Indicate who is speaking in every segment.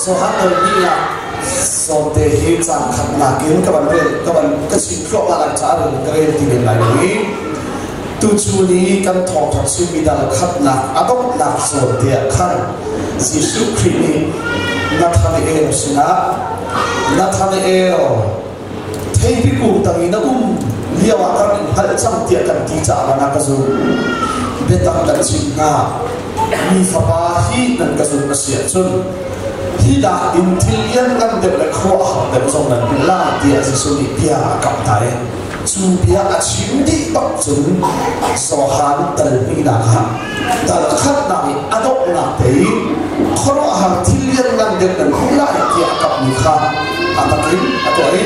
Speaker 1: so han oi ni la so te hi chan khat na kin ka ban ka sin kro ma la cha ru ka re ti ben lai ni tu chu ni kan thong thak su mi dal khat na adok na so te khan Jisu Christ ni Nathanael sina Nathanael thei bi ku tangi na liawa kan hal chang tia kan ti cha bana ka zu betak kan sin na mi fapa hi nan ka zu na sia chun hi da intelligent kan de la kho ha de song nan la tia Jisu ni pia kam tai chu pia a chim di bak chun so han tal mi da ha dal khat na mi adok na te khoro ha intelligent kan de la tia kam ni kha atakin atoi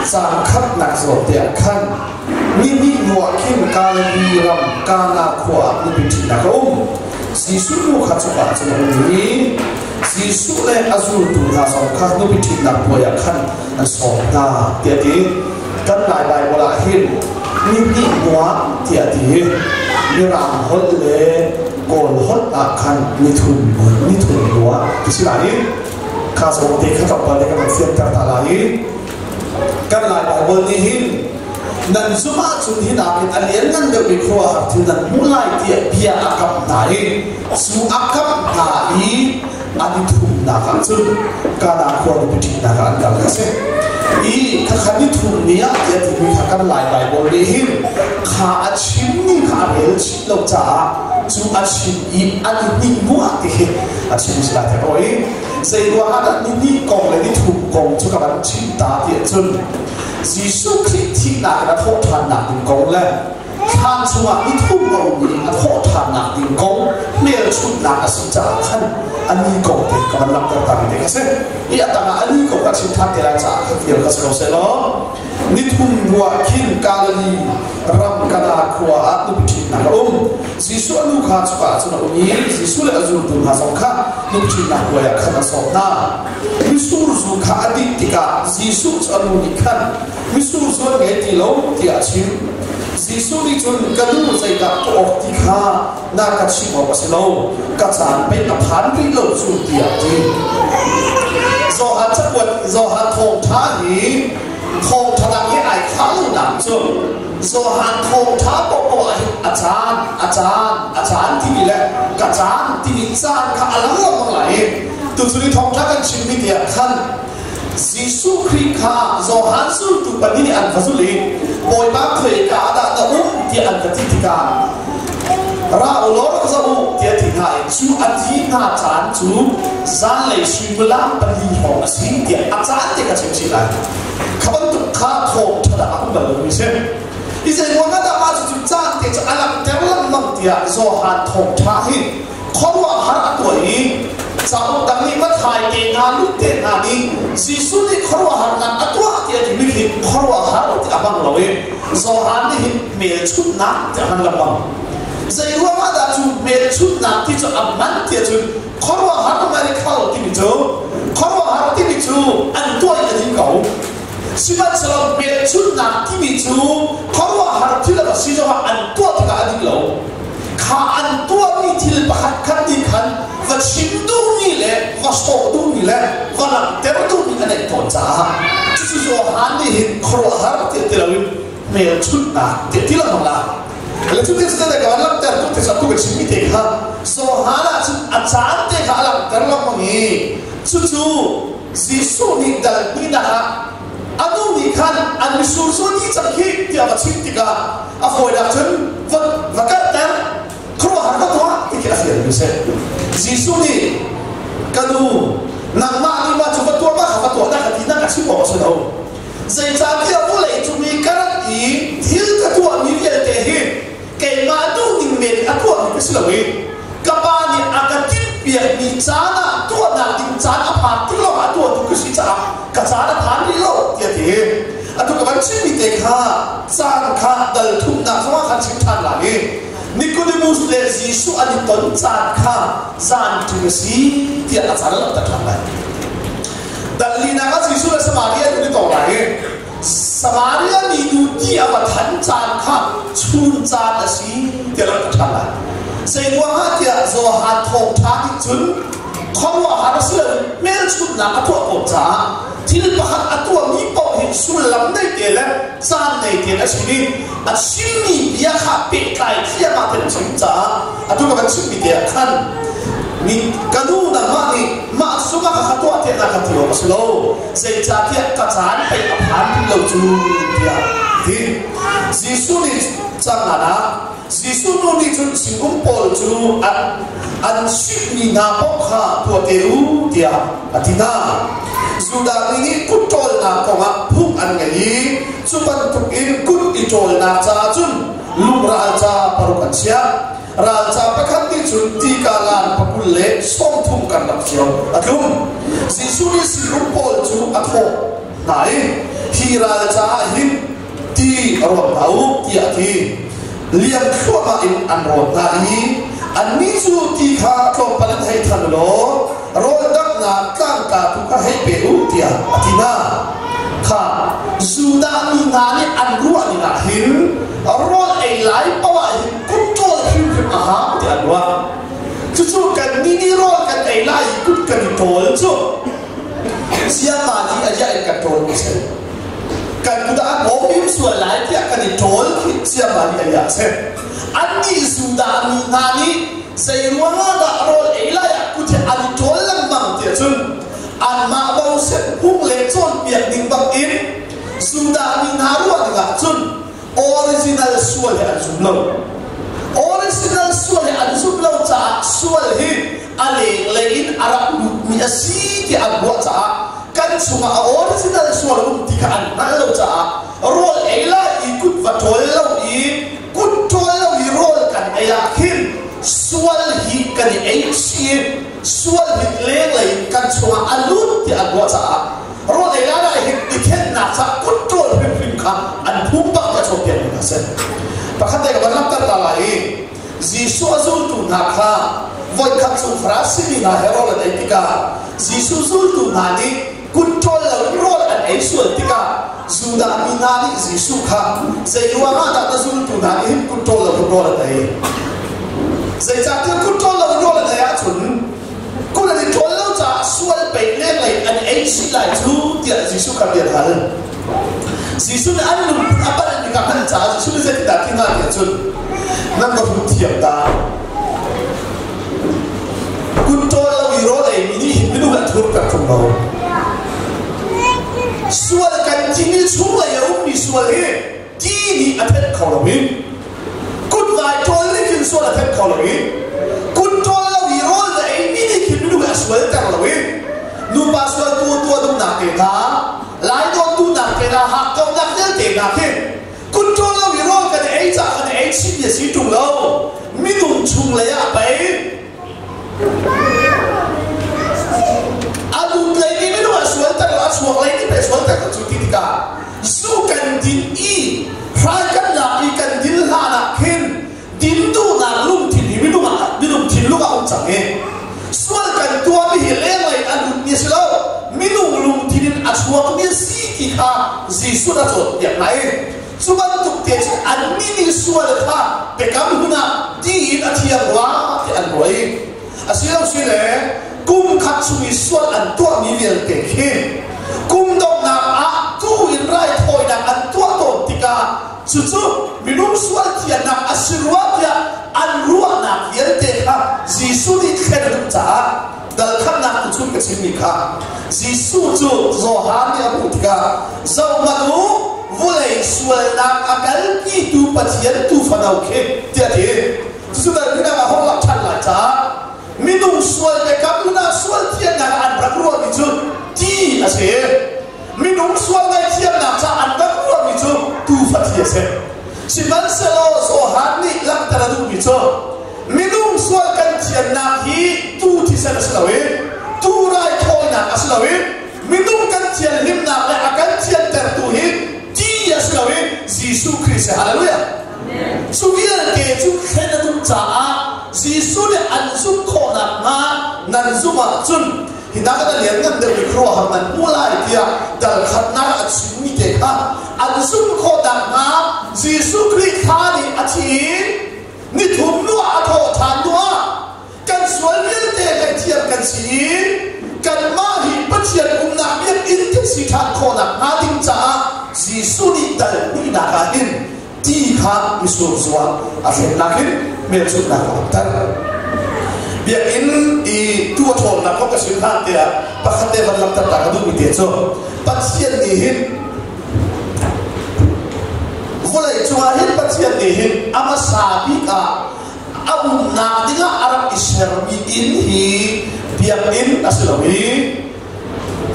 Speaker 1: sang khát nặng rồi thì khăn mi mùa kim ca đi ram ca na khua ni bị thịt nặng ôm Jisu nu khát cho bạn cho mình đi Jisu lên azul tu na sòng khát nu bị thịt nặng bồi khăn anh sòng ta tiệt đi căn lại bài bộ lại hin mi mùa tiệt đi mi ram hốt lệ cồn hốt khăn mi thun lúa cái gì này khá sòng thì khát gặp bạn để các bạn xem ta lại kan lai Bible ni hin nan zuma chun hi na min alien nan de bi kho ha thu nan mulai ti pia akam na hi su akam na hi ani thum na kan chun ka na kho ni ti na kan ka se I ka khani thum ni ya ti ti mi kan lai Bible ni hin kha achim ni kha bel chi lo cha chu achim I ani ni mu ti hi achim sila ta oi sei wa ha ni kong le ni thum kong chu ka ban chi ta ti chun Jisu Christ thi na ka tho than na tin kong le khan chuwa ni thum kong ni a tho than na tin kong mel chu na a su cha khan ani kong te ka ban lam ta ta ni ka se I ata na ani kong ka chin than te la cha ka fiel ka se se lo ni thum wa kin ka li ram ka na khwa a tu bi na Jisu anu kha chuwa chu na ni Jisu le azul tu ha song kha ni bi na khwa ya kha na so na Jisu zu kha adi tika Jisu anu ni khan Jisu zo nge ti lo ti a chim Jisu ni chun ka lu sai ka to ti kha na ka chi mo ba se lo ka chan pe na phan ri lo chu ti a ti zo ha cha kwat zo ha thong tha ni thong tha da ke ai kha lu na chu zo ha thong tha bo bo a chan ti ni le ka chan ti ni chan kha alang lo ma lai tu chu ni thong tha kan chim mi ti a khan Jisu Christ kha zo han su tu pani an phazuli boy ba khoi ka da ti an ka ti ka ra lo ka za ti ti hai chu ati na chan chu zan le sui bula pani ho asi ti a chan ti ka chim chi lai khaban tu kha tho thada a ba lo mi se I se wa na da ma chu chan ti cha alam te lam mang ti a zo han thong tha hi khorwa har atoi sao đằng này mất hai cái ngàn lúc tiền ngàn đi Jisu đi khâu hàng ngàn atwa thì anh biết hiện khâu hàng thì abang loi do hàng đi hiện mẹ chút nát thì anh làm bằng giờ yêu mà đã chút mẹ chút nát thì cho abang thì cho khâu hàng mà đi khâu thì bị chú khâu hàng thì bị chú anh tôi là những cậu xin bắt cho mẹ chút nát thì bị chú khâu hàng thì là xin cho anh tôi thì cả anh lâu khá anh tôi đi thì là bắt khăn đi khăn và chim du ni le và sổ du ni le và làm téo du ni anh ấy tổn giá chứ cho hắn đi hiện khổ hả thì là mẹ chút na thì là không là là chúng ta sẽ là làm téo tu thì sao tu cái chim đi ha so hắn là chúng anh chán thì khá làm téo làm mà nhỉ chú Jisu ni dal ni na anh ni khan anh Jisu ni chắc khi thì anh chim thì cả anh hồi đã chân và cái téo khổ hả cái đó thì cái gì vậy sẽ Jisu ni kanu nang ma ni ma chu tua ma kha tua da ka ti na ka chi mo so do zai cha kia bu le chu mi ka I thil ka tua mi ye te hi ke ma du ni me a tua mi ka wi ka ba ni a ka ti pia ni cha na tua na ti cha a pa ti lo a tua tu ka si cha ka cha da phan ni lo ti ti a tu ka ban chi mi te kha cha kha dal thu na so kha chi than la ni Nicodemus le Jisu ani ton chan kha zan tu si ti a chan la ta thang lai dalina ka Jisu le Samaria ni to lai Samaria ni du ti a wa than chan kha chun chan a si ti la ta thang lai sei wa ha ti a zo ha thong tha ti chun khâu hà sữa men sụp là tua cổ trả thil pahat atua mi po hin sul lam nei ke la chan nei ke la sini a sini bia kha pe kai thia ma ten chung cha atu ka chung mi ke khan mi kadu na ma ni ma suma ka khatwa te na khatio slo sei cha ke ka chan pe a phan lo chu dia ti jisu ni chang na jisu no ni chun singum pol chu an sini na po kha to te u dia atina sudah ini kutol na konga phuk an ngai chupan tuk in kut itol na cha chun lumra cha parukan sia ra cha pakhat ti chun ti kalan pakul le som thum kan lak chiao atlum si suni si pol chu atho nai hi ra cha hin ti ro bau ti ati liam khwa in an ro na hi an ni chu ti kha ko palan hai than lo ro dak na kang ka tu ka hai pe u tia atina kha zuda ni na ni an ruwa ni na hin ro ai lai pawa hin kutol hin a ha ti an wa chu kan ni ro kan ai lai kut kan tol chu sia ma ni a ya kan tol se kan da mo bim su lai ti kan tol sia ma ni a ya se an ni zuda ni na ni sai ruwa da ro ai lai kut an tol lam mang ti chun an ma bao se hung le chon piak ding bak in suda ni naru anga chun original sual he azum lo original sual he azum lo cha sual hi ale le in arab mi asi ti agwa cha kan sunga original sual ti ka an na lo cha rol ela ikut vatol lo I kut tol lo I rol kan ayakin sual hi kan ai si sual hi le le kan sunga alut ti agwa cha ro le la hi ti khen na cha kut tol pim kha an phum ba ka chok ya na se pakhat dai ka lam tar ta lai jisu azul tu na kha voi kha chu frasi ni na hero la dai ti ka jisu zul tu na ni kut tol lo ro an ai sual ti ka suda mi na ni jisu kha sei wa ma ta zul tu na ni kut tol lo ro la dai sei cha ti kut tol lo ro la dai a chun ko la ni tol lo cha sual pe le lai an ai si lai chu ti jisu ka bi hal jisu na an lu apa ni ka kan cha jisu ni se ta ti na ti chun nam ka fu thiam ta kut tol lo wi ro lai ni ni lu ka thur ka thum lo sual kan ti ni chu la yo mi sual he ti ni a phet khaw lo wi kut vai tol ni kin sual a phet khaw lo wi kut tol lo wi ro lai ni ni kin lu ka sual ta lo wi nu pa sual tu dum na ke ta lai do tu na ke la ha ko na ke te na ke kut tol lo wi ro kan ai cha kan ai si ye si tu lo mi dum chung le ya pai adum le ni mi lu sual ta la sual lai ni pe sual ta ka chu ti ka su kan din I pra kan la I kan din la na khin din tu na lum thin hi mi lu ma mi lum thin lu ka on chang e sual kan tua mi hi le lai adum ni se lo mi lum thin a suak mi si ki kha jisu da chot ya nai suban tuk te an ni sual kha pe kam huna ti a thiam wa ti an roi asilo sile kum khat sui sual an tua mi vel te khe kum dok na a tu in rai thoi na an tua to tika chu chu minum sual ti na asirwa ya an ruwa na vel te kha jisu ni khen du cha dal khan na chu ka chin ni kha jisu chu zo ha ni a bu tika zo ma nu volei sual na akal ki tu pathian tu fanau khe tia te chu da ni na ho la chan la cha minung sual de kapuna sual tian na an brakro mi chu ti ase minung sual de tian na cha an brakro mi chu tu fathi ase siman selo so hani lam taradu mi chu minung sual kan tian na hi tu ti sa aslawe tu rai thoi na aslawe minung kan tian lim na le akan tian ter tu hi ti aslawe jisu christ hallelujah sugian ke chu khena dum cha a jisu le an su kho na ma nan zu ma chun hina ka da lian ngam de ri kro ha man mulai dia dal khat na a chu mi te kha an su kho da ma jisu christ kha ni a thi ni thum nu a tho than nu a kan sual ni te ka thiam kan si kan ma hi pathian na biak in ti si tha khona na ding cha Jisu ni dal ni na ka in ti kha isu zuwa a hen na hin me chu na ka tar biak in I tu thon na ko ka sin ha te a pakhate van lam ta ka du mi te cho pathian ni hin khulai chuwa hin pathian ni hin ama sabi ka abu na dinga arab ishermi in hi biak in aslawi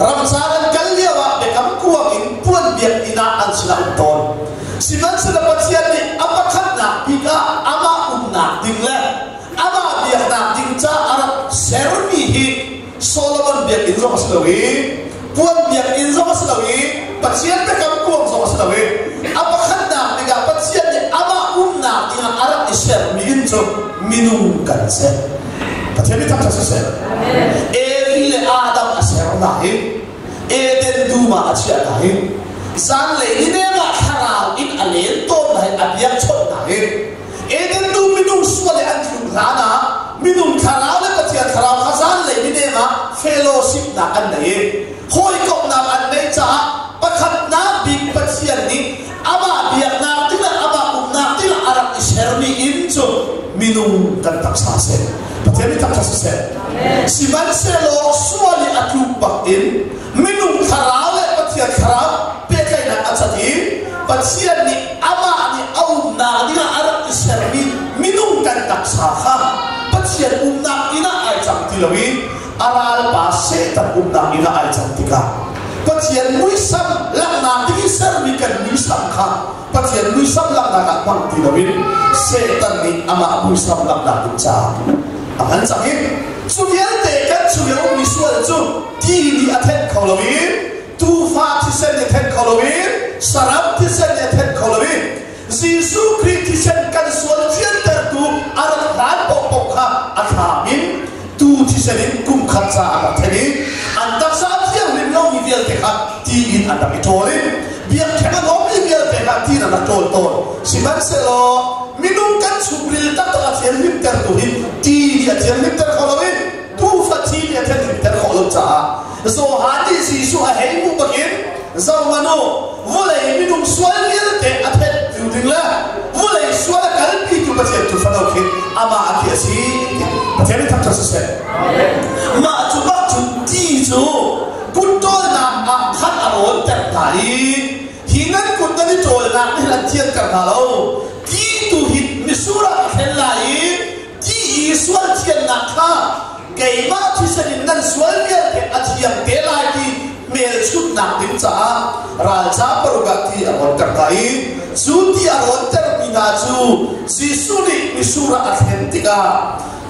Speaker 1: ramsaran kalliwa be kam kuwa in puan biak ina an sila ton siman sila pathian ni apakhat na pika ama umna dingle ama biak na dingcha arab shermi hi Solomon biak in zo aslawi puan biak in zo aslawi pathian be kam kuwa zo aslawi apakhat na pika pathian ni ama umna dinga arab ishermi in zo minum kan se pathian ni tak se Evile Adam asher nahin Eden duma achia nahin Zan le inema kharao in alen ton nahin abiyang chot nahin Eden du minung suwale anjung rana minung kharao le pathian kharao khazan le inema fellowship na an nahin Hoi kong na an nahin cha pakhat na big pathian ni ama biyak na tila ama na tila arak ishermi incho minung kan tak sase pathian ni tak sase Siman selo suali atubak in minum kharale pathian kharap pekai na achati pathian ni ama ni au na dina arab ishermi minum kan taksakha pathian umna ina ai cham tilawi aral pa setan umna ina ai cham tika pathian muisam lakna digi sermi kan muisam kha pathian muisam lakna ka pang tilawi setan ni ama muisam lakna cha aman sakit Suvian tekan suvian visual tu di aten kolowin, tufa tisen aten kolowin, sarap tisen aten kolowin. Jisu Kristus kan sual tian tertu arat ran pokha akhamin tu tisenin kum khatsa arateni antak sa tiang limno mi vial tekha ti in andak itolin biar kena ngomi vial tekha ti na tol tol siman selo minum kan subril tak atian lim tertu hin ti atian lim ter kolowin tu fati atian lim ter kolom cha so hadi Jisu a heimu bakin zamano volei minum sual vial te athet dingla volei sual kalpi tu pathian tu fadokhin ama akiasi pathian tak tasase ma chuba chu ti chu kutol na a khat aron tak tai hinan kutani tol na la tian karna lo ki tu hit misura khelai ki sual tian na kha keima thisanin nan sual vial te athiam te lai ki mel chut na tin cha raja parugati aron kartai suti aron termina chu sisuni misura authentica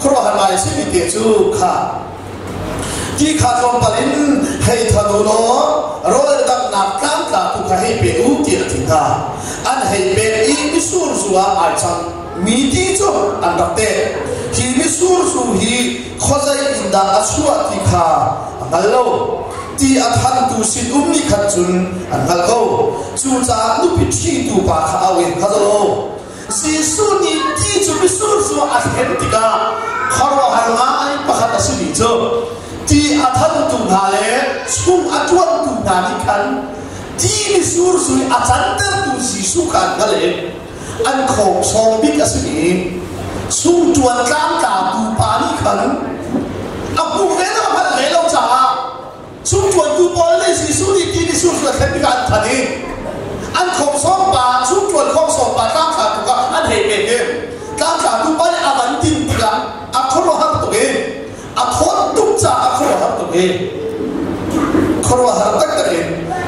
Speaker 1: khro hanai simite chu kha ki kha thom palin hei thanu no rol dak na kam ka tu kha hei pe u ti atinga an hei pe I misur suwa ai chang mi ti chu an rakte hi misur su hi khozai inda asua ti kha ngalo ti athan tu sin umni khatchun angal ko chu cha nu pi thi tu pa kha awen khazalo Jisu ni ti chu misur su authentica kharo harma ai pakhat asini cho ti athan tu na le chung atwan tu na ni khan ti misur su athanter tu Jisu khan gale an khom song bik asini chung tuan kam ka tu pa ni khan apu vela ma le lo cha chung tuan tu bol le Jisu ni ti misur su authentica thani an khom song pa chung tuan khom song pa kam ka tu ka an hei pe ke kam ka tu pa ni avan tin tika akhro har to ge akhon tuk cha akhro har to ge khro har tak ta ge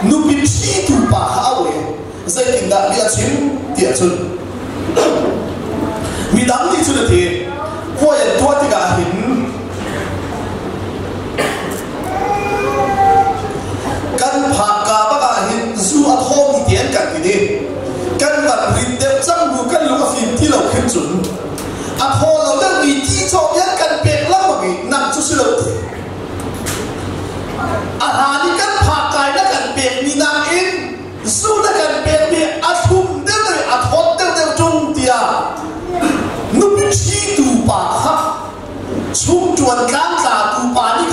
Speaker 1: nu pi thi tu pa hawe zai tin da lia chin ti chun mi dam ni chu ti ko ya to ti ga hin kan pha ka ba ga hin zu a thom ni tian kan ni kan ba rin de chang bu kan lu ka fin ti lo khin chun a tho lo da mi ti cho yan kan pe la ma gi nam chu si lo a ha ni kan pha kai da kan pe ni na in zu da kan pe mi a thum de de a thot de de chung tia nu pi chi tu pa ha chung chuan kan ta tu pa ni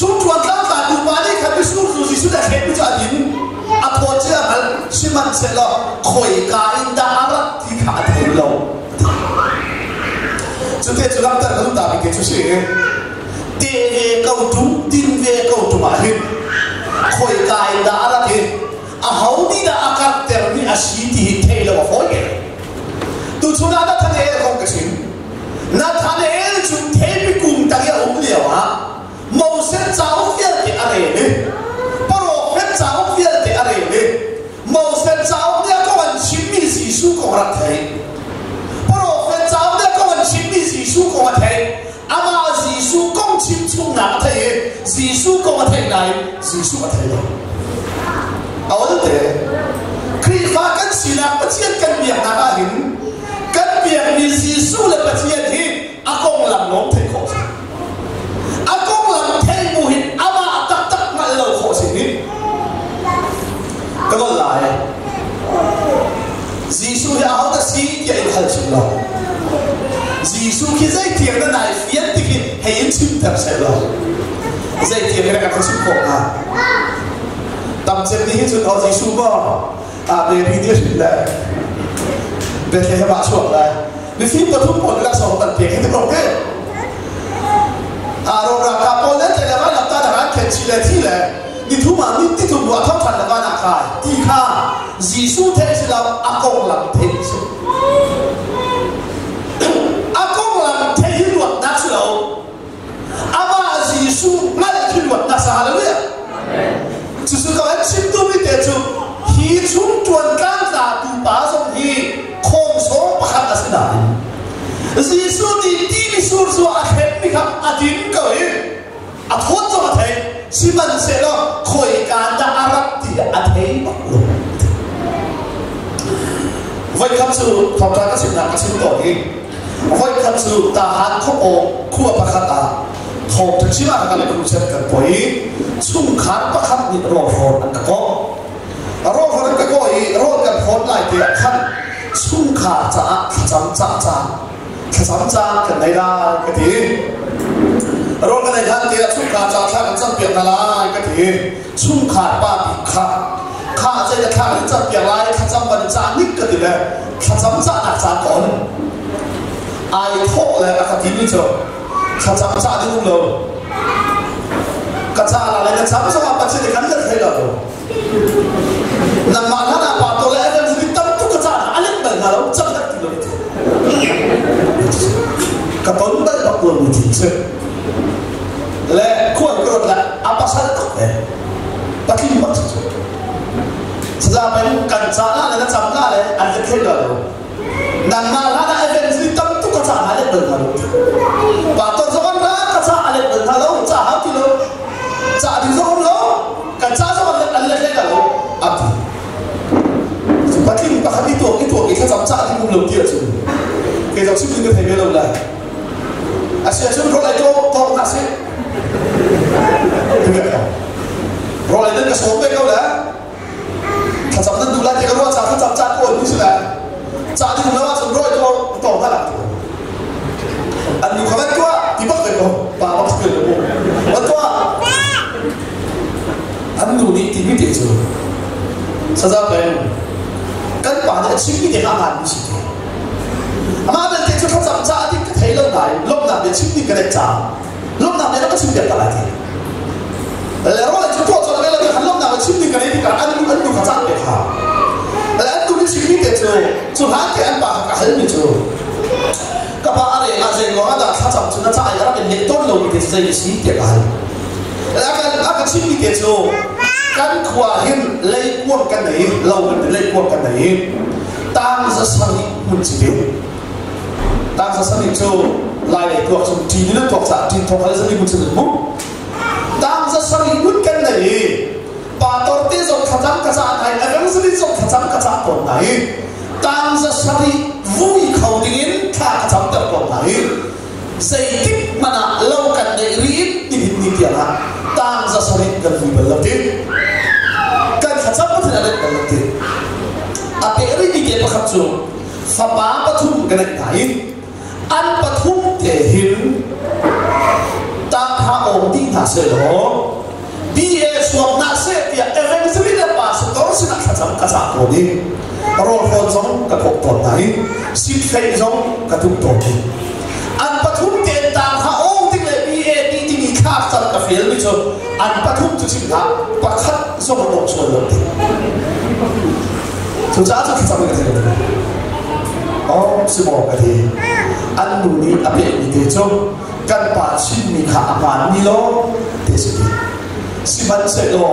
Speaker 1: xuống chuan tlang ta tu pa ni khat su su si su da khet ni cha din a tho cha al siman se lo khoi ka in da arat thi kha thei lo chu te chu lam ta lu ta bi ke chu se te ve câu tum tin ve câu tum a hin khoi ka in da arat hi a hau ni da akar ter ni a si ti thei lo ho ye tu chu na da thane không ka chin na thane chu thei bi kum ta ya um liao ha màu sen cháu việt thì ở đây đi, pro phép cháu việt thì ở đây đi, màu sen cháu này có phần chín mươi gì số có mặt thấy, pro phép cháu này có phần chín mươi gì số có mặt thấy, ama gì số công chín chung nạp thấy, gì số có mặt thấy này, gì số mặt thấy đâu, ở đây thế, khi phá cái gì là bất nhiên cái việc nào cả hình, cái việc vì gì số là bất nhiên thì, không làm nóng thấy khó. Akong làm thay mùi hình ama tắc tắc mà lâu khổ sinh đi. Các bạn lại Giêsu ya hậu ta si ya in hal sinh lo. Giêsu khi dây tiền nó này phiến thì khi hay in chim thật sẽ lo. Dây tiền cái này có chim khổ à. Tầm chân đi hết chuyện đó Giêsu bỏ à về đi đi lại. Về thế bạn chuột lại. Vì phim có thúc một cái sòng tận tiền hết được thế. Rồi là các con lên thì là bạn làm ta là bạn khen chỉ là thi lệ, đi thu mà đi thu mua thóc thành là bạn khai, đi kha, Giêsu thế chỉ là công làm thế chứ, công làm thế hi luật nát chứ đâu, ama Giêsu ngay hi luật nát sao hallelujah, chỉ là các bạn chim tu bị thế chứ, hi chúng chuẩn cang là tu bá xong hi không số bắt là thế nào. Giêsu đi sur su a khet mi kham a din ko e a thot cho ma thei siman se lo khoi ka da arab ti a thei ba lo voi kham su thom ta ka sin na ka sin to hi voi kham su ta han kho o khu pa kha ta thom ta chi ma ka le ku set ka poi chung khat pa khat ni ro hon an ka ko ro hon ka ko i ro ka hon lai te khan chung kha cha cham cha cha sắm cha cái này là cái gì rồi cái này hắn thì chung khá cha cha cái chân biển là cái gì chung khá ba bị khá khá cái cái khá cái chân biển là khá chân bên cha nít cái gì đấy khá chân cha là cha còn ai thọ là cái gì như thế khá chân cha đi không đâu cái cha là cái chân sao mà bác sĩ thì hắn rất hay là nằm mà hắn là bảo tôi là em tâm tu cái cha là anh ấy là đâu chân đất thì cái tuần đấy đọc luôn một chút xíu, lẽ khuôn cái là apa saja tak deh, tapi mất rồi, sejak mình cần trả lại là chậm lại là anh sẽ thấy rồi, nằm mà là event gì tâm tu cái trả lại được rồi, và tôi cho anh ra cái trả lại được rồi, trả hao thì đâu, trả thì không đâu, cái trả cho anh lại thấy rồi, áp thì, tapi mình phải itu cái chậm trả thì không được tiền rồi. Cái dòng sinh cái thầy biết đâu là sẽ chúng rồi lại cho ta sẽ rồi lại đến cái số bên đâu là thật sự nên đủ lại thì cái đó chả chậm chạp của như thế này chả thì cũng là chúng rồi cho tổ ta làm anh nhiều comment quá thì bắt được không bà bắt được không bắt quá anh đủ đi thì biết được rồi sao ra vậy cái bản chất chính cái hàng ngàn gì mà bên kia chúng ta chậm chạp thì cái thấy lâu này lúc nào để chính mình cái này chậm lúc nào để nó có chính việc lại thì là rồi chúng tôi cho nên là cái lúc nào chính mình cái này thì cả anh đủ khả năng để hả là anh cũng chính mình để cho hắn thì anh bảo cả hết mình cho các bạn này là gì nói là他chậm chúng ta chạy ra bên này tốt lâu thì sẽ gì để cả là cái chính mình để cho cái khoa hiện lấy quân cái này lâu mình lấy quân cái này tăng ra sang một chỉ biết tăng ra sang cho lại để thuộc trong chỉ nó thuộc sản chỉ thuộc hay sang một chỉ được mốc tăng ra sang một cái này và tôi tin rằng khả năng cái sản này là vẫn sẽ biết rằng khả năng cái sản tồn này tăng ra sang vui khẩu tiếng khả năng được tồn này dây tích mà là lâu cần để riết thì đi tiền ha tăng ra sang gần vui bật lập tiếng cần khả năng có thể là được bật lập tiếng à cái này đi cái bắt chung pháp bá bắt chung cái này anh bắt chung thể hiện ta thà ổn định thà se lo BA suam na se tia eventually the pastor sina khatam ka sa ko ni rol hon zong ka ko ton nai sit fei zong ka tum ton ni an pathum te ta kha ong ting le BA ni ti ni kha san ka fel ni cho an pathum tu chin ha pakhat zong no chon lo ti tu za cha khatam ka the oh si mo ka thi an nu ni ape ni te cho kan pa chin ni kha aman ni lo te si si ban se lo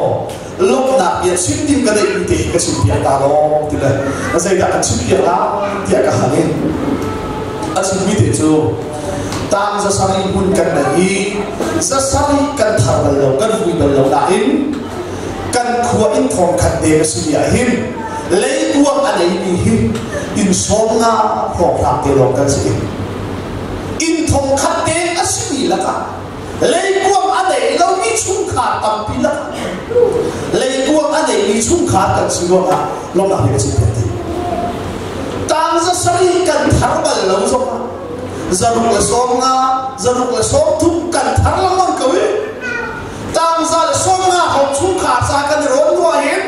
Speaker 1: lúc nào biệt suy tin cái đấy thì cái sự việc ta lo thì là nó sẽ gặp sự việc đó thì cả hàng này anh xin quý vị chú tam ra sang đi buôn cần này ra sang đi cần thảo bần lâu cần vui bần lâu đã in cần khua in thòng khăn đề cái sự việc in lấy uang anh ấy đi in sôm na hoặc làm cái lòng cần gì in thòng khăn đề cái sự việc là cả lấy uang anh ấy lâu đi chung khát tâm pi là lấy uang anh ấy đi chung khát cần sự việc là lòng nào cái sự việc tam ra sang đi cần thảo bần lâu rồi zaruk le som nga zaruk le som thum kan thar lamang kawi tam za le som nga hom chung kha sa kan ron wa hin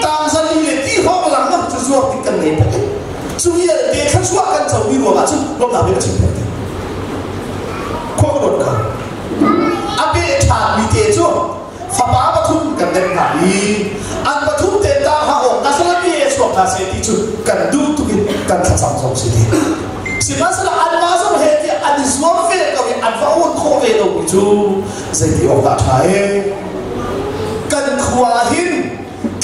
Speaker 1: tam za li le ti ho lang na chu zuak ti kan nei pa chu ye de khan suwa kan chau bi ro ma chu lom na be ka chim ko ko ka abe tha mi te chu fa ba ba thum kan den na ni an ba thum te ta ha ho na sa la bi e so ka se ti chu kan du tu kan tha sam som si ti si masala advaso heti adiswam fe ko bi advaun kho ve lo chu zai ti ok ta thai kan khwa hin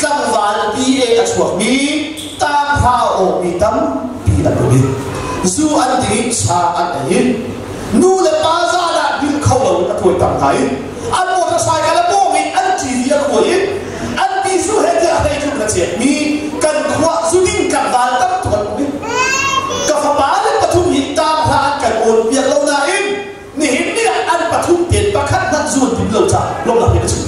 Speaker 1: kam wal bi e aswak mi ta pha o mi tam bi la bi zu an di sa an ai nu le pa za la bil kho lo ta thoi tam thai an motorcycle la bo mi an ti ya ko yi an bi su heti a dai chu ka che mi kan khwa zu din kan wal tam thon mi ka fa ba pathum hi tam ha kan on biak lo na in ni hin ni an pathum ten pakhat nan zun tim lo cha lo la pe chu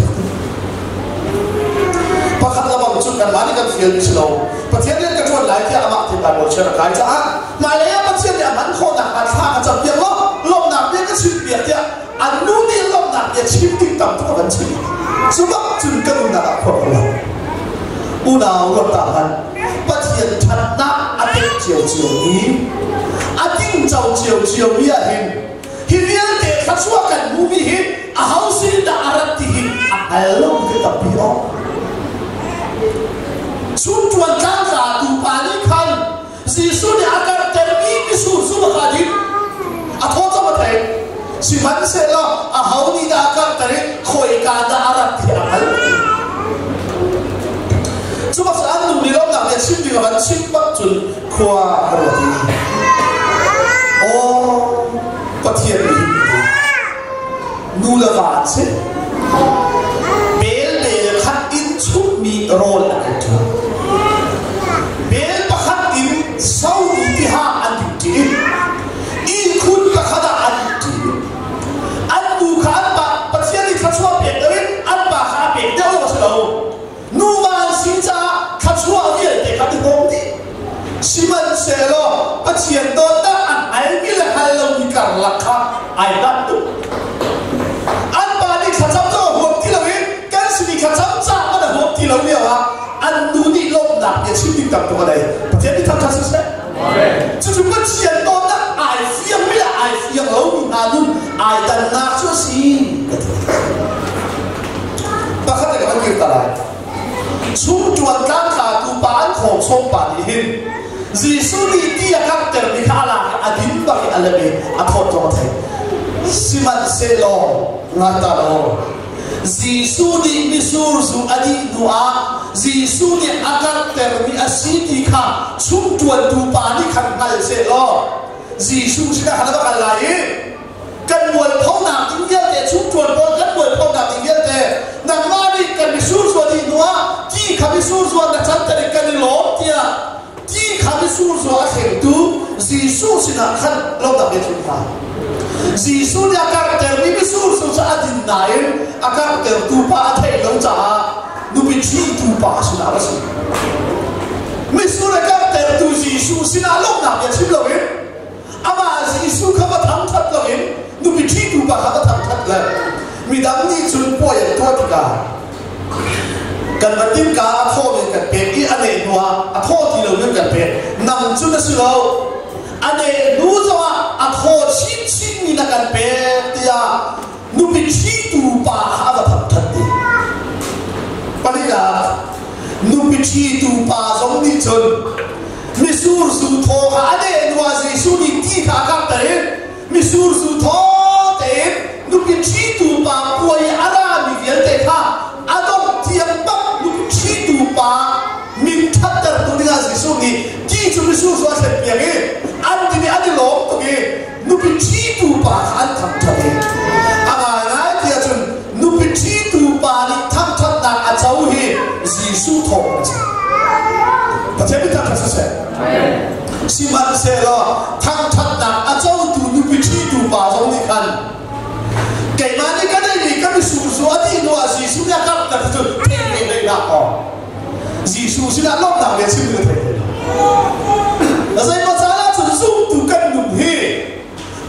Speaker 1: pakhat la ba chu kan mani kan fiel ni lo pathian ni ka thon lai ti ama ti ba lo chera kai cha ma le ya pathian ni man kho na ka tha ka cha biak lo na pe ka chu biak ti an nu ni lo na pe chim ti tam to kan chi chu ba chun ka nu na ka kho lo u na lo ta han pathian that na ate chiều chiều ni ating chau chiều chiều mi a hin hi rial te khatsua kan mu mi hi a hausi da arat ti hi a alo ke ta pi o sun tuan kan za tu pani khan si su ni akar termi mi su su ma khadim a tho cha ma thai si man se la a hauni da akar tare khoi ka da arat ti a al so ba sa an nu ni lo na le sim ti ga ban sim pak chun khwa ro ti oh pathian ni nu la va se bel bel khat in chuk mi rol la ka bel pa khat in sau ni ti ha an ti in khun pa khada an ti an bu khan ba pathian ni khatwa pe derin an ba kha pe de lo sa lo nu man sin cha khatwa ni te ka ti hom ti siman se lo pathian do ta an ai mi la hal lo ni kar la kha ai da tu an ba ni khatam to hom ti lo in kan si ni khatam cha ma hom ti lo ni wa an nu ni lo da ye chi ti tam to dai pathian ni tham cha se chu chu pathian do ta ai fiam mi la ai fiam lo ni na nu ai dan na chu si ba kha ta ka ki ta lai chung chuan kan kha tu pan khom som pa ni hin jisu ni ti a kap ter ni khala adin ba ki alabe a thot to thai siman se lo nga ta lo jisu ni mi sur su adi dua jisu ni akap ter ni asiti kha chung chuan tu pa ni khan ngal se lo jisu sina hala ba lai kan mual phau na ting yel te chung chuan bo kan mual phau na ting yel te na ma ni kan mi sur su adi dua ti kha mi sur su na chan te kan lo tia ti kha mi sur su a khem tu jisu sina khan lo da be thun ha jisu ni akar ter mi sur su cha adin nain akar ter tu pa thai lo cha nu bi thi tu pa sina ba si mi sur akar ter tu jisu sina lo na be chim lo in ama jisu kha ba tham that lo in nu bi thi tu pa kha ba tham that la midam ni chun po ya to tika kan matim ka tho me kan pe I ane nuwa a tho ti lo me kan pe nam chun na su lo ane nu zawa a tho chin chin ni na kan pe tia nu pi chi tu pa ha da thap that ti palila nu pi chi tu pa zong ni chun mi sur su tho ha ane nuwa ji su ni ti kha ka ta mi sur su tho te nu pi chi tu pa poi ara mi vial te kha adom tiam bak nu pi chi tu pa min that tar tu dinga ji su ni ki chu mi sur su a se pi ge an ti ni an lo to ge nu pi chi tu pa an tham that ge anga na ti a chun nu pi chi tu pa ni tham that na a chau hi ji su tho pa che bi ta ka se siman se lo tham that na a chau tu nu pi chi tu pa zong ni kan cái mà đi cái này thì cái mình sụt xuống thì nó là gì xuống ra các cái thứ thế này đây là có gì sụt xuống là lúc nào để chịu được thế là dây mà giá là chuẩn dùng từ cái nụ hi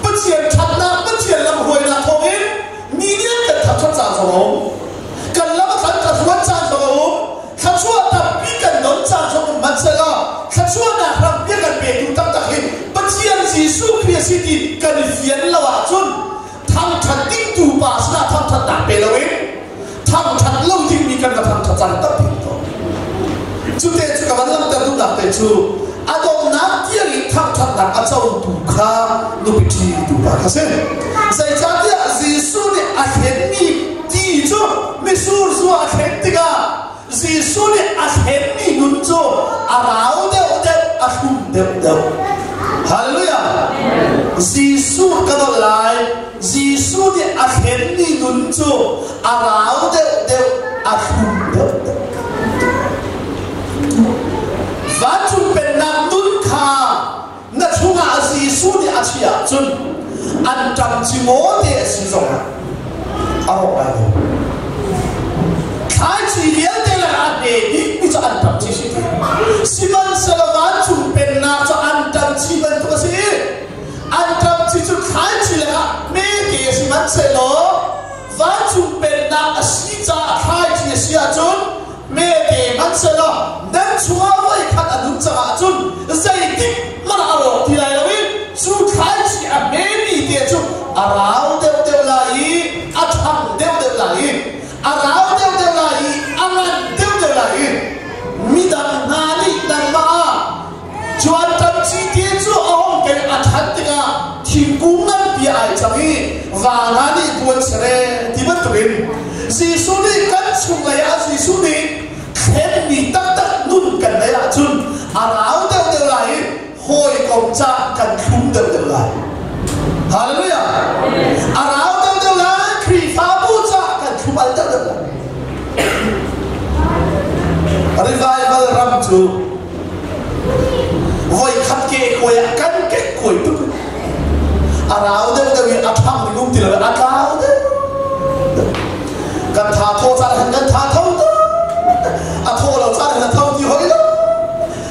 Speaker 1: bất chiến thật na bất chiến làm hồi là không hết ni liên cái thật thật giả rồi cần lắm thật thật thật giả rồi thật xua tập biết cần đón giả rồi mình sẽ lo thật xua là làm biết cần về chúng ta tập hiện bất chiến gì sụt kia gì thì cần phiền là hòa chun tham thật tinh tu bà sẽ tham thật nặng bề lâu ấy tham thật lâu thì mình cần tham thật rằng tập tinh tu chúng ta chỉ cần làm tập tu nặng bề chú adom nát kia thì tham thật nặng ở trong tu kha nụ bị chi tu bà khá xem giải cha kia Giêsu này à hiện mi đi chú mi sur su à hiện tiga Giêsu này à hiện mi nun chú à ráo đeo đeo à hum đeo đeo Hallelujah Giêsu cái đó lại Giêsu thì à hiện ni nun chú à ráo đeo đeo à hum đeo đeo và chúng bên nam nun kha na chung à Giêsu thì à chia chun anh trầm chỉ ngó để sử dụng à học bài khai chỉ liên để là anh để đi bây giờ anh trầm chỉ gì Simon sẽ là và chúng bên nam cho anh trầm chỉ bên tôi gì anh trầm chỉ chúng khai chỉ là mấy cái Simon sẽ lo và chúng bên nam là sĩ cha khai chỉ sĩ chun mấy cái mình sẽ lo nên chúng tôi khát anh đúng cha chun dạy tiếp mà là rồi thì lại là chú khai chỉ à mấy mi địa chú à ráo đeo đeo lại à thằng đeo đeo lại à ráo đeo đeo lại à ngăn đeo đeo lại mi đằng na đi đằng ma chú anh tâm chi tiết chú ông cái à thằng tiếng à thiên cung ngân bia ai chẳng đi và na đi buồn sere thì mất tụin Giêsu đi cắt chung lại à Giêsu đi khen mi tắc tắc nun cần đấy à chun à ráo đeo đeo lại hồi công cha cần khung đeo đeo lại Hallelujah à ráo đeo đeo lại khi phá bố cha cần khung đeo đeo lại revival ram chu voi khát kê khôi cắn kê khôi tức à ráo đeo đeo à thăm mình thì là à cao đấy cần thả thô cha là cần thả thâu đó à thô là cha là thâu thì hơi đó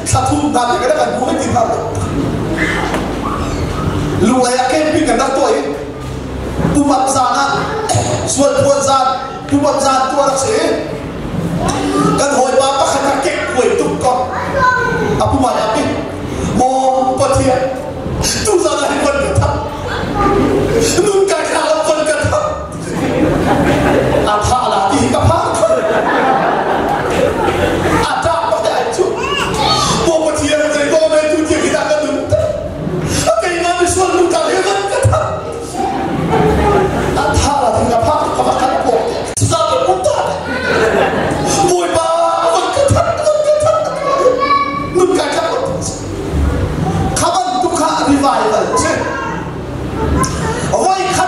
Speaker 1: sa thu ta thì cái đó cần mua cái gì không lúc này cái pin cần đặt tuổi tu mập già na xuân buồn già tu mập già tu là gì cần hồi ba bắt khăn cái quỷ tu con à tu mập pin mò bật thiệt tu ra này quân cẩn thận nun cái khá là quân cẩn thận à thà là thì cả phá à ta có thể chú bộ một thiên rồi cô này tu thiên kita kan đúng cái nào đi xuân đúng cả hết cái thằng à thà là thì gặp phát các bạn bộ ra được cũng ta bồi ba vẫn cái thằng đúng cái khác các bạn tu khá revival chứ ôi khá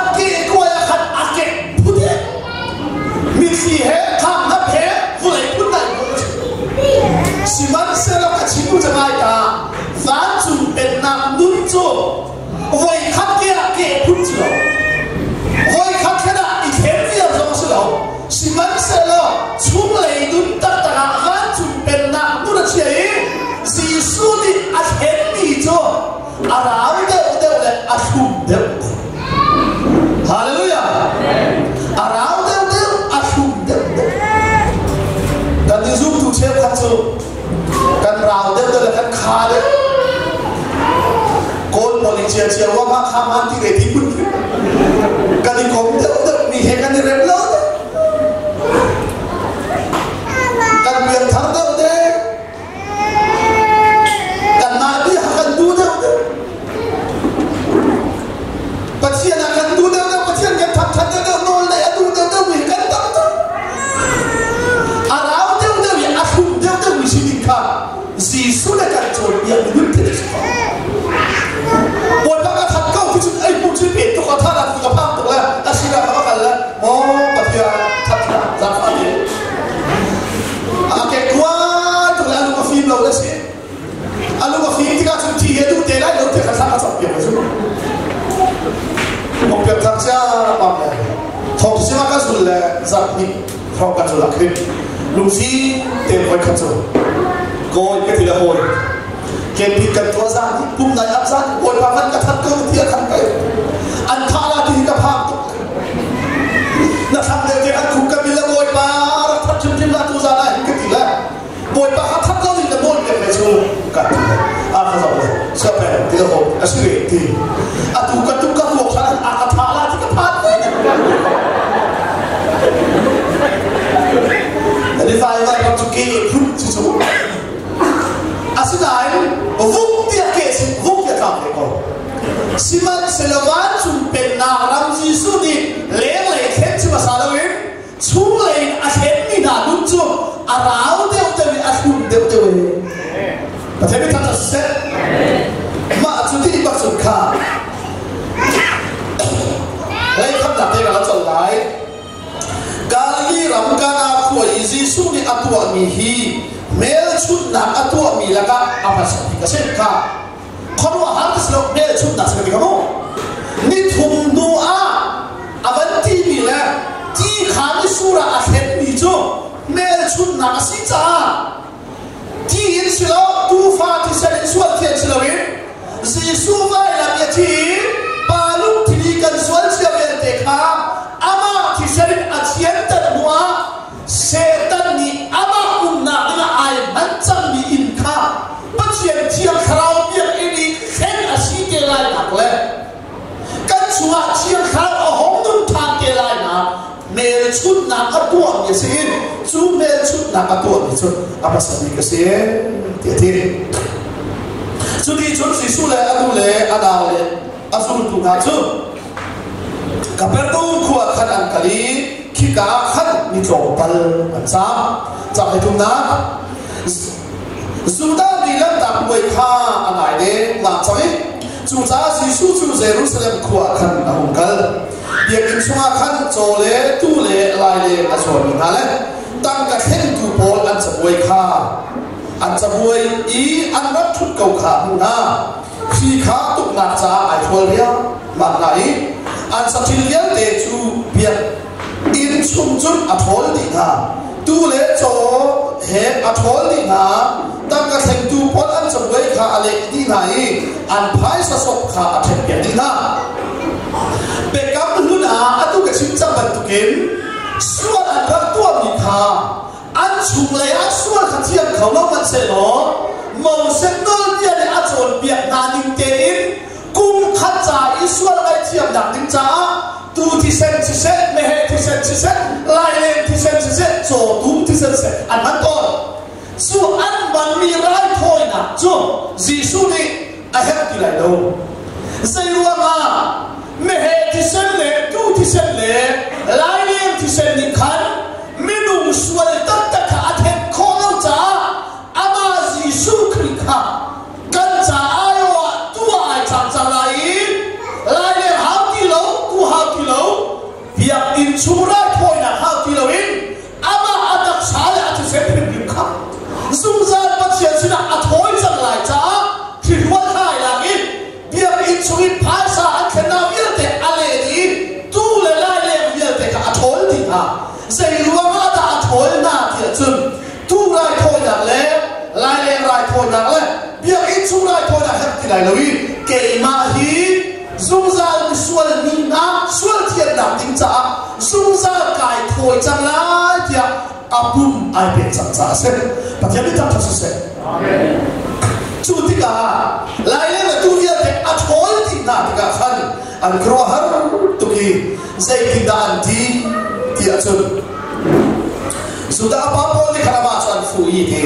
Speaker 1: ni thong ka chu lakhin lung si tem khoi kha chu koi ke thila hoi ken pi kan to za ni pum nai ap za koi pa kan ka that ko ti khan kai an tha la ti ka phak na tham de te an khu ka bil koi pa that chim chim la tu za la ke ti la koi pa ha that ko ni de bon ke me chu ka a kha za sa pe ti ho asiri ti a tu ka ko sa a ka tha la ti ka phak Jadi saya nak cuci pun cuci. Asalnya, vuk dia kes, vuk dia tak lekor. Siman selawan sumpen nak ramji sudi, leh ket cuma salawin, culain akhir ni dah lucu, arau dia udah akhir dia udah. Macam ni kata set, mak cuci maksud kah? Leh kau nak dia kalau celai. Kali ramkana kuai Yesus ni atua mihi mel chut na atua mi laka apa sih kasih ka kalau harus lo mel chut na seperti kamu ni thum doa avanti mila ti kami surah akhir ni jo mel chut na kasih ca ti insilo tu fati sen suat tian silawin Yesus vai la biati palung tilikan suat siapa yang teka ama tiserin acian termua setan ni ama unna dengan air macam ni inka pacian tiang kerau yang ini hen asyik kelai nak le kan cuma tiang kerau ahong tu tak kelai nak mercut nak atua ni sih cuma mercut nak atua ni cuma apa sahaja kesih tiada jadi cuma sisu le adu le ada le asal tu ngacu kapertu kuat kan angkali kita kan ni global macam sampai tu nak sudah bilang tak boleh kah anai deh macam ni sudah sisu Jerusalem kuat kan angkal dia semua kan jole tu le lai le asal ni hal tangga hentu pol an sebuai kah an sebuai I an rat thut kau kah na khi kah tu nak cah ai thol dia maknai an satilyan de chu biak in chum chum athol di ha tu le cho he athol di ha ta ka theng tu pot an chawai kha ale di nai an phai sa sok kha athen ya di na be kam lu na atu ka chim cham ban tu ken suat an ra tu mi kha an chung le a suat kha thiam khau lo man se lo mo se nol dia le a chon biak na ning te in kum khat cha Israel ai thiam dak ding cha tu thi sen me he thi sen lai le thi sen so tu thi sen an man ton su an ban mi rai thoi na chu Jesu ni a hep ti lai lo sai lu ma me he thi sen le tu thi sen le lai le thi sen ni khan minung sual tak tak kha athen kho lo cha ama Jesu Kri kha kan cha ayo tu ai chang chang lai biar insura koi na hau tilawin ama atak sale atu sepin bimka zungzan patsia sina athoi jang lai cha thirwa khai lagi biar insurin phasa akhena vilte ale di tu le lai le vilte ka athol di ha sei ruwa ta athol na ti chun tu rai thoi na le lai le rai thoi na le biar insura koi na hak ti lai lawi ke ma hi zungzal sual ni na sual tian nam ding cha zungzal kai thoi chang la dia apum ai pe chang cha se pathian ni ta se amen chu ti ka lai le tu dia te a thoi ti na ti ka khan an kro har tu ki zai ki dan ti ti a chun sudah apa pun ni khara ma chan fu yi ti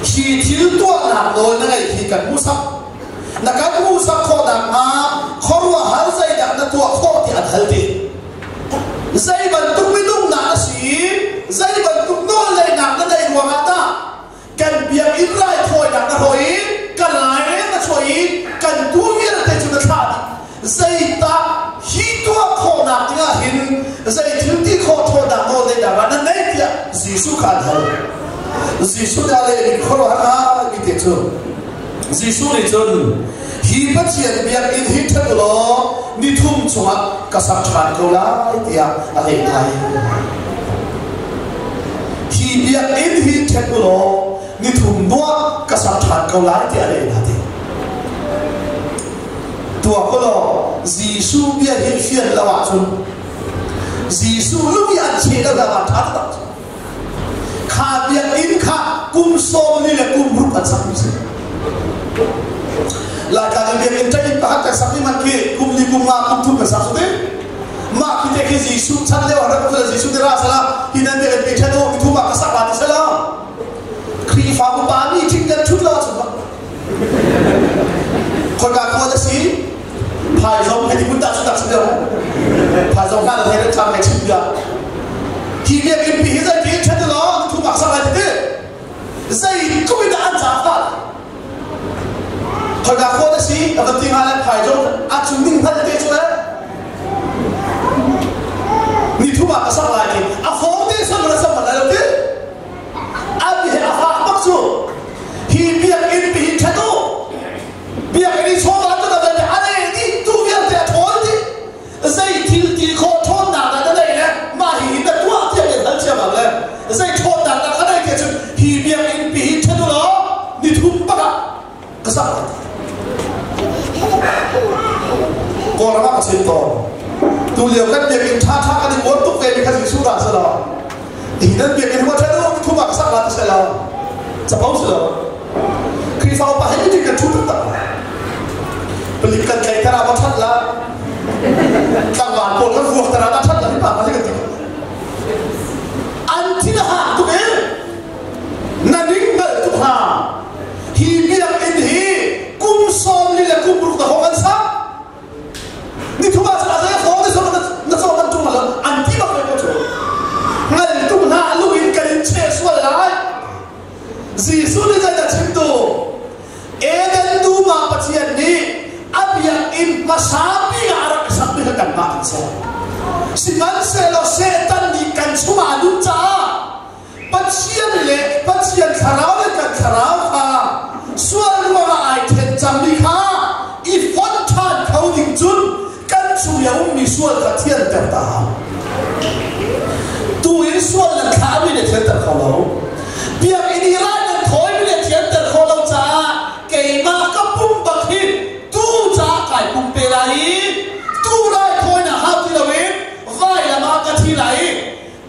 Speaker 1: hi thil to na lo na ngai hi kan mu sak nakan mu sak kho da ma khorwa hal zai da na tua kho ti an hal ti zai ban tuk mi dung na si zai ban tuk no le na na dai ruang ata kan biak in rai thoi da na hoi kan lai na choi kan tu mi na te chu na tha zai ta hi tua kho na nga hin zai thil ti kho tho da no le da na nei ti Jesu khan hal Jesu da le ni khorwa ha ki te chu Jesu ni chun hi pathian biak in hi thak lo ni thum chunga ka sak than ko la tia a le thai hi biak in hi thekulo ni thum bua ka sam than kau lai ti ale na ti tua ko lo jisu biak hi fian lawa chun jisu lu bi an che da ba tha ta kha biak in kha kum som ni le kum ru pa sam se la ka biak in tai pa ka sam ni man ki kum li kum ma kum thu ka sa su de ma ki te ki jisu chan le wa ra ko jisu de ra sala hinan de pe tha do ki thu ma ka sa ba ti sala khi fa ko ba ni thing da thut la chu ba ko ga ko da si phai zong cái gì cũng đã xuất sắc đâu phai zong cái là thấy nó chăm cái chim kia khi biết cái bị dây cái chân nó thu bạc sang lại thế dây cũng bị đã ăn trả phát hồi gặp cô đó xí ở tập tiếng Hàn phai zong ăn chúng mình phát cái chỗ đấy ni thu bạc sang lại thì à phóng thế sao mà sang lại đâu thế à bị à phá bắc su khi biết cái bị chân nó biết cái đi số đó cho nó dây thì khó thôn nào là đây nè mà hi đã tua tiền để ăn chia bằng lên dây thôn nào là cái này kia chứ hi biếng in bị chân đó đi thum bạc cái sao còn là cái gì to tu liệu cái biếng in tha cái đi muốn tục về cái gì suy ra sao thì nên biếng in hoa chân đó thum bạc sao là sẽ là sẽ bao giờ khi sau bà hãy đi cái chút tất beli kan kai tara ba that la tang wan pol kan vuak tara ba that la ni pa ma le kan an thina ha tu be na ding na tu ha hi biak in hi kum som ni le kum ru da ho kan sa ni thu ba sa sa ho de so na so kan tu ma la an ti ba ko tu ngal tu na lu in kan che so la ji su ni ja da chim tu e dan tu ma pathian ni abia in masabi arak sabi kan ma sa siman se lo setan di kan chuma du cha pathian kharau le kan kharau kha suan wa ai then cham ni kha I fon than khau ding chun kan chu ya mi sual ka thian ta ta tu in sual la kha mi le thian ta khau lo bia in ira na thoi mi le thian ta khau lo cha ke ma ka pum ba hi kai kum pe lai tu rai khoi na ha ti lo in vai la ma ka thi lai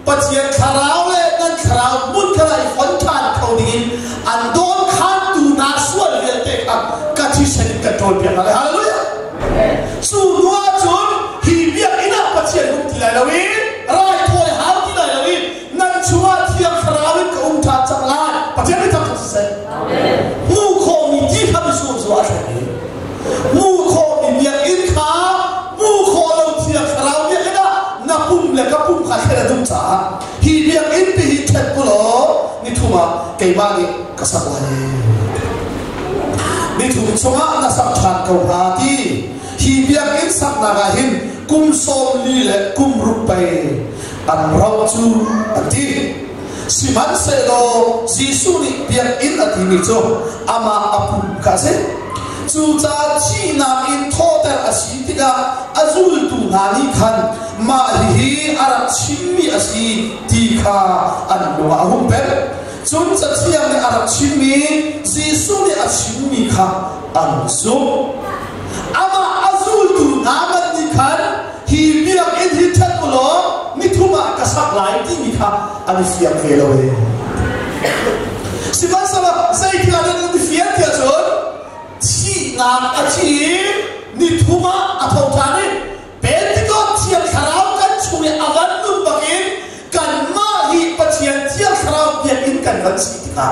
Speaker 1: pathian kharau le nan kharau mun kharai fon than khau ding an don khan tu na sual le te ka thi sen ka tol pe la hallelujah su nuwa chun hi bia ina pathian hum ti lai lo in rai khoi ha ti lai lo in nan chua thia kharau ka tha chang lai pathian ni ta se amen mu kho mi ti kha mi su so a mu kho mi biak in kha mu kho lo thia kharau bia ina na pum le ka pum kha khela dum cha hi biak in pi hi thet ko lo ni thuma ke ba ni ka sa lai ni thum chunga na sak than ko ha ti hi biak in sak na ga hin kum som li le kum ru pe an rau chu ati siman se lo jisu ni biak in ati ni cho ama apu ka se chu cha chi na in thoter asi tiga azul tu nani khan ma hi ara chimmi asi ti kha an lo ahum pe chun cha chiang ni ara chimmi jisu ni achimmi kha an zo ama azul tu naman ni khan hi biak in hi that lo mi thuma ka sak lai ti mi kha an fiam ve lo we siman sala sai ti ala ni fiam ti achon na achi ni thuma athau thani betigo thiam kharau kan chune awan dum bakin kan ma hi pathian thiam kharau biakin kan kan si ka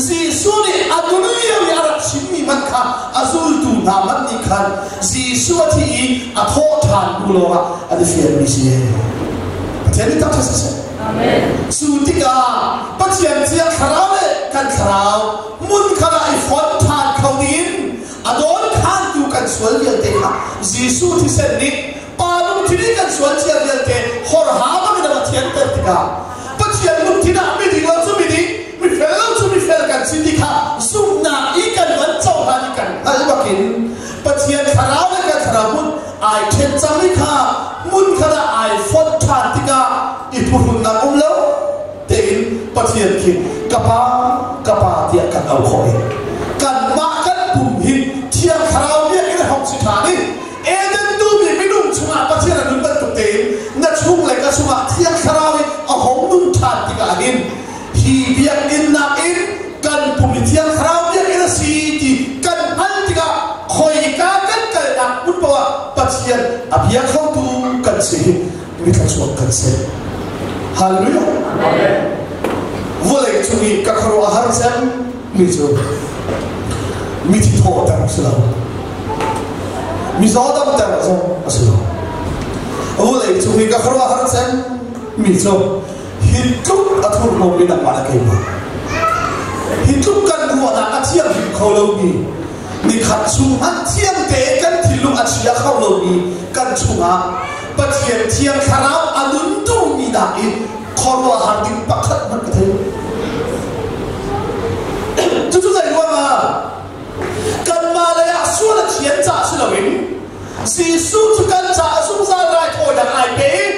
Speaker 1: jisu ni adunia wi arab simmi man kha azul tu na man ni khan jisu thi athau than bulowa adi fian mi si pathian ta sa sa amen sutika pathian thiam kharau le kan kharau mun khara I fon than khawin adon khan tu kan sual vel te kha jisu thi sen ni palum thini kan sual chia vel te hor ha ma na ma thian ter tika pathian mum thina mi di wa chu mi di mi fel kan sin di kha zum na I kan wan chau ha ni kan ai bakin pathian kharau le kan kharamun ai then cham ni kha mun khara ai fon than tika I purun na lo te chiên khi kapa tiệt kan au khoi kan ma kan bum hin thiam kharau bia in hong si tha ni eden tu mi minung chunga pathian an ban tu te na chung le ka chunga thiam kharau a hong nun than ti ka hin hi bia in na in kan bum thiam kharau bia in si ti kan an ti ka khoi ka kan ka na put pa pathian abia khau tu kan si mi ka chuak kan se hallelujah amen volei chungi ka kharo har sem mi chu mi thi tho ta silo mi zo dam ta zo asilo volei chungi ka kharo har sem mi chu hin tu athur mo mi na ma la kai ba hin tu kan ru na athiam hin kholo mi ni khat chu han thiam te kan thilu achia kholo mi kan chunga pathian thiam kharau anun tu mi da i kholo har din pakhat man ka thai chú dạy qua mà cần mà là ya xua là chiến trả sự là mình si su chú cần trả sung ra lại thôi là ai bé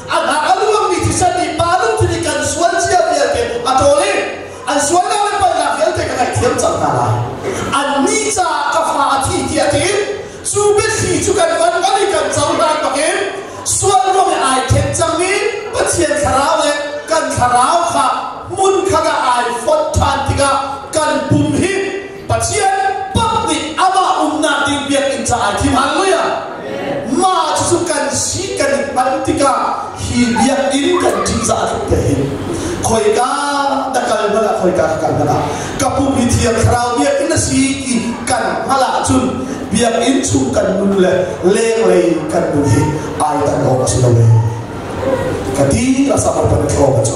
Speaker 1: anh hả luôn đi thì sao đi ba lúc thì cần xuân chia biệt biệt à thôi đi anh xuân đâu lại phải làm việc thì cái này thiếm chẳng là lại anh đi trả cà phê thì thì chú biết gì chú cần vẫn đi cần sống ra mà cái xuân luôn là ai thiếm chẳng đi bất chiến khảo này cần khảo khá muốn khá là ai phật than thì cả kan bum hi pathian public ama na ding biak in cha thi hallelujah ma chu kan si kan pantika hi biak in kan thi za te hin khoi ka da kal bala khoi ka kan bala ka bum hi thiam khrau biak in si ki kan hala chun biak in chu kan mun le le kan du hi ai ta no si lo le ka ti la sa pa pa ko ka chu